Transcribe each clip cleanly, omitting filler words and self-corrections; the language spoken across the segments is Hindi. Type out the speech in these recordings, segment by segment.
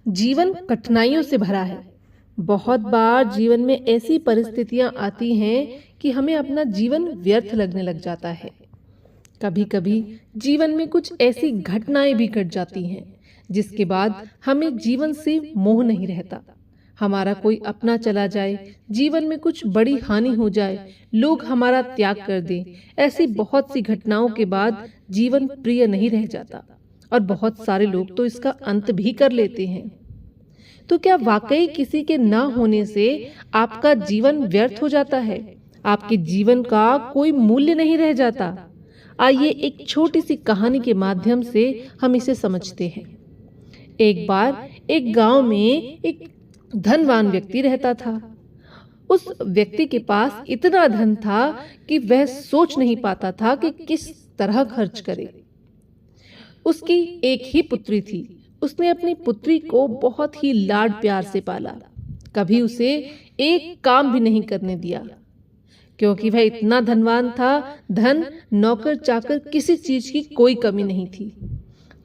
जीवन कठिनाइयों से भरा है। बहुत बार जीवन में ऐसी परिस्थितियां आती हैं कि हमें अपना जीवन व्यर्थ लगने लग जाता है। कभी कभी जीवन में कुछ ऐसी घटनाएं भी घट जाती हैं जिसके बाद हमें जीवन से मोह नहीं रहता। हमारा कोई अपना चला जाए, जीवन में कुछ बड़ी हानि हो जाए, लोग हमारा त्याग कर दें, ऐसी बहुत सी घटनाओं के बाद जीवन प्रिय नहीं रह जाता और बहुत सारे लोग तो इसका अंत भी कर लेते हैं। तो क्या वाकई किसी के ना होने से आपका जीवन व्यर्थ हो जाता है? आपके जीवन का कोई मूल्य नहीं रह जाता? आइए एक छोटी सी कहानी के माध्यम से हम इसे समझते हैं। एक बार एक गांव में एक धनवान व्यक्ति रहता था। उस व्यक्ति के पास इतना धन था कि वह सोच नहीं पाता था कि किस तरह खर्च करे। उसकी एक ही पुत्री थी। उसने अपनी पुत्री को बहुत ही लाड प्यार से पाला, कभी उसे एक काम भी नहीं करने दिया, क्योंकि वह इतना धनवान था। धन, नौकर चाकर, किसी चीज की कोई कमी नहीं थी,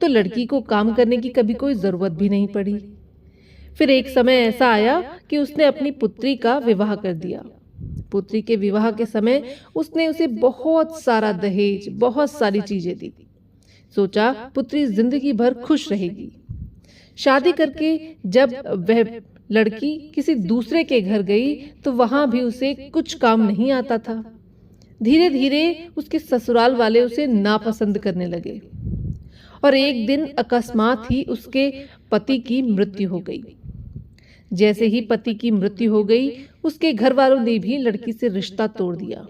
तो लड़की को काम करने की कभी कोई जरूरत भी नहीं पड़ी। फिर एक समय ऐसा आया कि उसने अपनी पुत्री का विवाह कर दिया। पुत्री के विवाह के समय उसने उसे बहुत सारा दहेज, बहुत सारी चीजें दी। सोचा पुत्री जिंदगी भर खुश रहेगी। शादी करके जब वह लड़की किसी दूसरे के घर गई तो वहां भी उसे कुछ काम नहीं आता था। धीरे धीरे उसके ससुराल वाले उसे नापसंद करने लगे और एक दिन अकस्मात ही उसके पति की मृत्यु हो गई। जैसे ही पति की मृत्यु हो गई, उसके घर वालों ने भी लड़की से रिश्ता तोड़ दिया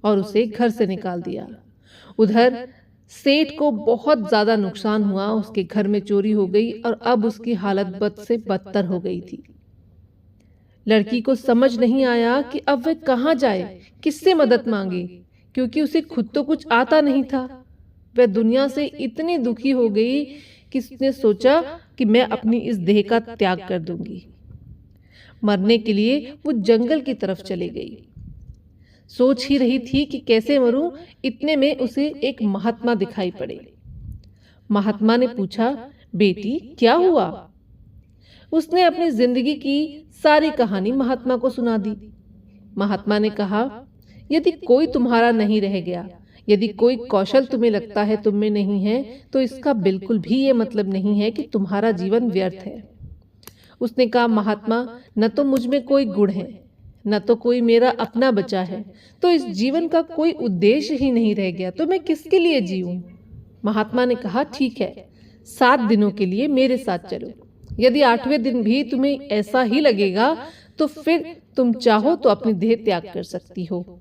और उसे घर से निकाल दिया। उधर सेठ को बहुत ज्यादा नुकसान हुआ। उसके घर में चोरी हो गई और अब उसकी हालत बद से बदतर हो गई थी। लड़की को समझ नहीं आया कि अब वह कहाँ जाए, किससे मदद मांगे, क्योंकि उसे खुद तो कुछ आता नहीं था। वह दुनिया से इतनी दुखी हो गई कि उसने सोचा कि मैं अपनी इस देह का त्याग कर दूंगी। मरने के लिए वो जंगल की तरफ चली गई। सोच ही रही थी कि कैसे मरूं, इतने में उसे एक महात्मा दिखाई पड़े। महात्मा ने पूछा, बेटी क्या हुआ? उसने अपनी जिंदगी की सारी कहानी महात्मा को सुना दी। महात्मा ने कहा, यदि कोई तुम्हारा नहीं रह गया, यदि कोई कौशल तुम्हें लगता है तुम में नहीं है, तो इसका बिल्कुल भी ये मतलब नहीं है कि तुम्हारा जीवन व्यर्थ है। उसने कहा, महात्मा, न तो मुझ में कोई गुण है, न तो कोई मेरा अपना बचा है, तो इस जीवन का कोई उद्देश्य ही नहीं रह गया, तो मैं किसके लिए जीऊं? महात्मा ने कहा, ठीक है, 7 दिनों के लिए मेरे साथ चलो। यदि 8वें दिन भी तुम्हें ऐसा ही लगेगा तो फिर तुम चाहो तो अपनी देह त्याग कर सकती हो।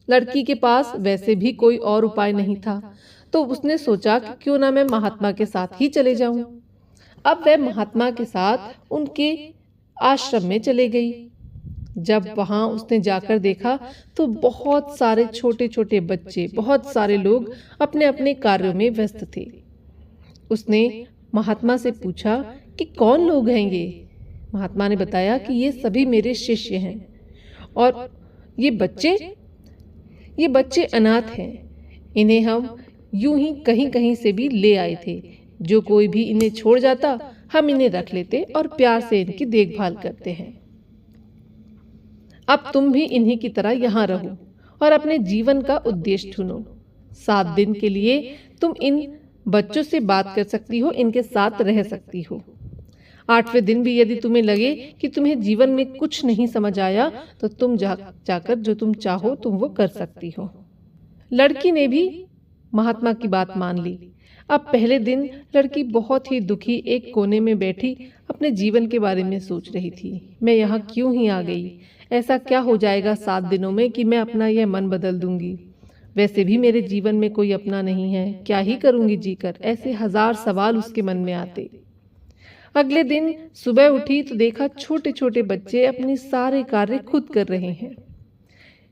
लड़की के पास वैसे भी कोई और उपाय नहीं था, तो उसने सोचा कि क्यों ना मैं महात्मा के साथ ही चले जाऊं। अब वह महात्मा के साथ उनके आश्रम में चले गई। जब वहां उसने जाकर देखा तो बहुत सारे छोटे छोटे बच्चे, बहुत सारे लोग अपने अपने कार्यों में व्यस्त थे। उसने महात्मा से पूछा कि कौन लोग हैं ये? महात्मा ने बताया कि ये सभी मेरे शिष्य हैं और ये बच्चे अनाथ हैं। इन्हें हम यूं ही कहीं कहीं से भी ले आए थे। जो कोई भी इन्हें छोड़ जाता, हम इन्हें रख लेते और प्यार से इनकी देखभाल करते हैं। अब तुम भी इन्हीं की तरह यहाँ रहो और अपने जीवन का उद्देश्य चुनो। 7 दिन के लिए तुम इन बच्चों से बात कर सकती हो, इनके साथ रह सकती हो। 8वें दिन भी यदि तुम्हें लगे कि तुम्हें जीवन में कुछ नहीं समझ आया, तो तुम जाकर जो तुम चाहो तुम वो कर सकती हो। लड़की ने भी महात्मा की बात मान ली। अब पहले दिन लड़की बहुत ही दुखी एक कोने में बैठी अपने जीवन के बारे में सोच रही थी। मैं यहाँ क्यों ही आ गई? ऐसा क्या हो जाएगा 7 दिनों में कि मैं अपना यह मन बदल दूंगी? वैसे भी मेरे जीवन में कोई अपना नहीं है, क्या ही करूंगी जीकर? ऐसे 1000 सवाल उसके मन में आते। अगले दिन सुबह उठी तो देखा छोटे छोटे बच्चे अपने सारे कार्य खुद कर रहे हैं।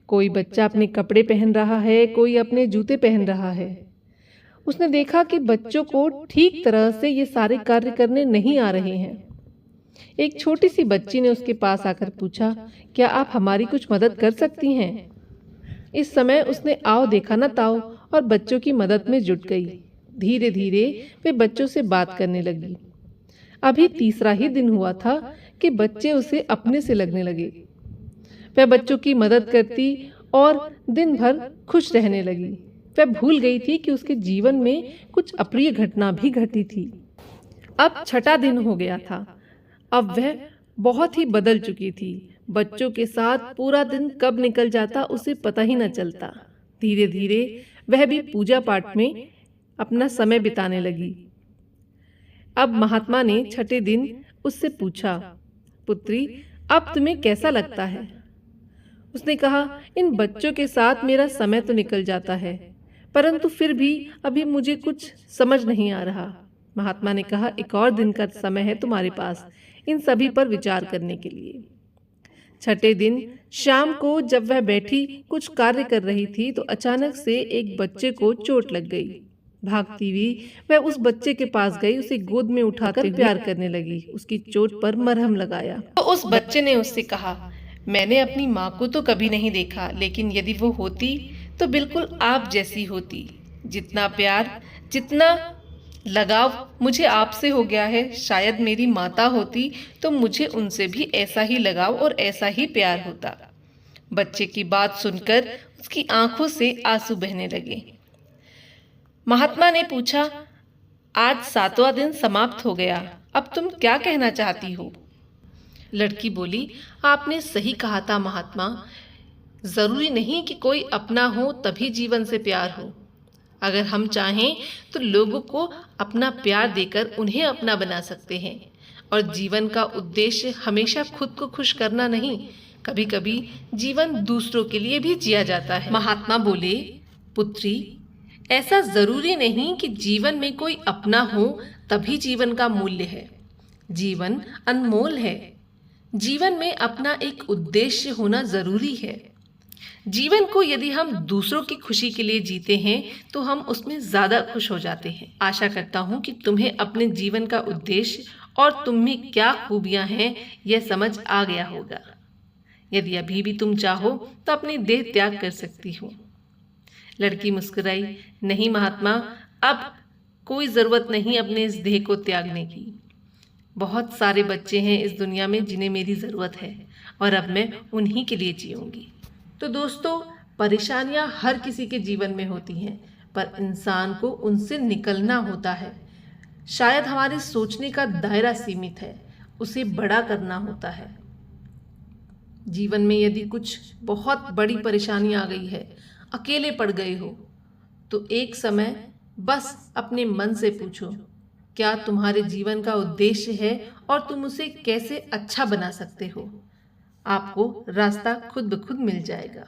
कोई बच्चा अपने कपड़े पहन रहा है, कोई अपने जूते पहन रहा है। उसने देखा कि बच्चों को ठीक तरह से ये सारे कार्य करने नहीं आ रहे हैं। एक छोटी सी बच्ची ने उसके पास आकर पूछा, क्या आप हमारी कुछ मदद कर सकती हैं? इस समय उसने आओ देखा ना ताओ और बच्चों की मदद में जुट गई। धीरे धीरे वे बच्चों से बात करने लगी। अभी तीसरा ही दिन हुआ था कि बच्चे उसे अपने से लगने लगे। वह बच्चों की मदद करती और दिन भर खुश रहने लगी। वह भूल गई थी कि उसके जीवन में कुछ अप्रिय घटना भी घटी थी। अब छठा दिन हो गया था। अब वह बहुत ही बदल चुकी थी। बच्चों के साथ पूरा दिन कब निकल जाता उसे पता ही न चलता। धीरे धीरे वह भी पूजा पाठ में अपना समय बिताने लगी। अब महात्मा ने छठे दिन उससे पूछा, पुत्री, अब तुम्हें कैसा लगता है? उसने कहा, इन बच्चों के साथ मेरा समय तो निकल जाता है, परंतु फिर भी अभी मुझे कुछ समझ नहीं आ रहा। महात्मा ने कहा, एक और दिन का समय है तुम्हारे पास इन सभी पर विचार करने के लिए। छठे दिन शाम को जब वह बैठी कुछ कार्य कर रही थी तो अचानक से एक बच्चे को चोट लग गई। भागती हुई वह उस बच्चे के पास गई, उसे गोद में उठाकर प्यार करने लगी, उसकी चोट पर मरहम लगाया। तो उस बच्चे ने उससे कहा, मैंने अपनी माँ को तो कभी नहीं देखा, लेकिन यदि वो होती तो बिल्कुल आप जैसी होती। जितना प्यार, जितना लगाव मुझे आपसे हो गया है, शायद मेरी माता होती तो मुझे उनसे भी ऐसा ही लगाव और ऐसा ही प्यार होता। बच्चे की बात सुनकर उसकी आंखों से आंसू बहने लगे। महात्मा ने पूछा, आज सातवां दिन समाप्त हो गया, अब तुम क्या कहना चाहती हो? लड़की बोली, आपने सही कहा था महात्मा, जरूरी नहीं कि कोई अपना हो तभी जीवन से प्यार हो। अगर हम चाहें तो लोगों को अपना प्यार देकर उन्हें अपना बना सकते हैं। और जीवन का उद्देश्य हमेशा खुद को खुश करना नहीं, कभी कभी जीवन दूसरों के लिए भी जिया जाता है। महात्मा बोले, पुत्री, ऐसा जरूरी नहीं कि जीवन में कोई अपना हो तभी जीवन का मूल्य है। जीवन अनमोल है। जीवन में अपना एक उद्देश्य होना जरूरी है। जीवन को यदि हम दूसरों की खुशी के लिए जीते हैं तो हम उसमें ज्यादा खुश हो जाते हैं। आशा करता हूँ कि तुम्हें अपने जीवन का उद्देश्य और तुम में क्या खूबियां हैं यह समझ आ गया होगा। यदि अभी भी तुम चाहो तो अपनी देह त्याग कर सकती हो। लड़की मुस्कुराई, नहीं महात्मा, अब कोई जरूरत नहीं अपने इस देह को त्यागने की। बहुत सारे बच्चे हैं इस दुनिया में जिन्हें मेरी ज़रूरत है और अब मैं उन्हीं के लिए जीऊँगी। तो दोस्तों, परेशानियाँ हर किसी के जीवन में होती हैं, पर इंसान को उनसे निकलना होता है। शायद हमारे सोचने का दायरा सीमित है, उसे बड़ा करना होता है। जीवन में यदि कुछ बहुत बड़ी परेशानी आ गई है, अकेले पड़ गए हो, तो एक समय बस अपने मन से पूछो, क्या तुम्हारे जीवन का उद्देश्य है और तुम उसे कैसे अच्छा बना सकते हो। आपको रास्ता खुद ब खुद मिल जाएगा।